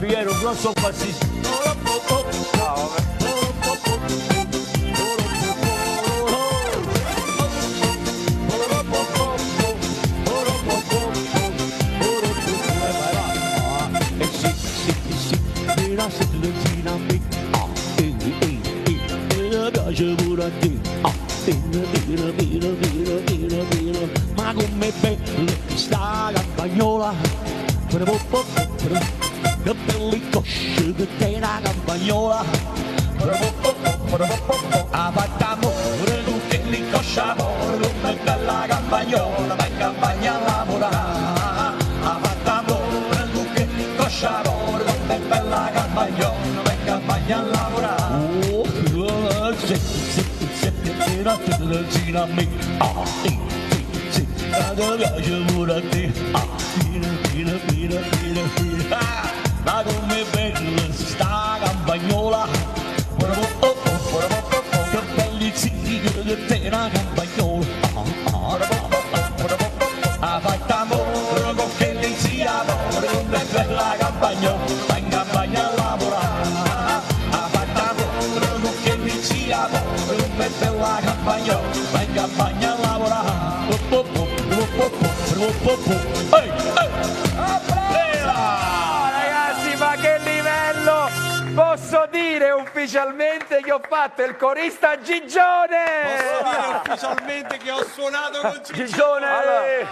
Piero, un grosso bassista. Ma come bella sta campagnola, che belli cosci che te la campagnola, a fatta amore tu che li coscia amore, come bella campagnola, vai in campagna a lavorare, a fatta amore tu che li coscia amore, come bella campagnola, vai in campagna a lavorare. Vicino a me, ti piace pure a te, ma come bella sta campagnola, che belli zighi che te la campagnola, ha fatto amore con che lei sia amore, come bella campagnola, va in campagna a lavorare, ha fatto amore con che lei sia amore, come bella campagnola, va in campagna a lavorare. Ehi, Ragazzi, ma che livello! Posso dire ufficialmente che ho fatto il corista Gigione! Posso dire ufficialmente che ho suonato con Gigione? Gigione!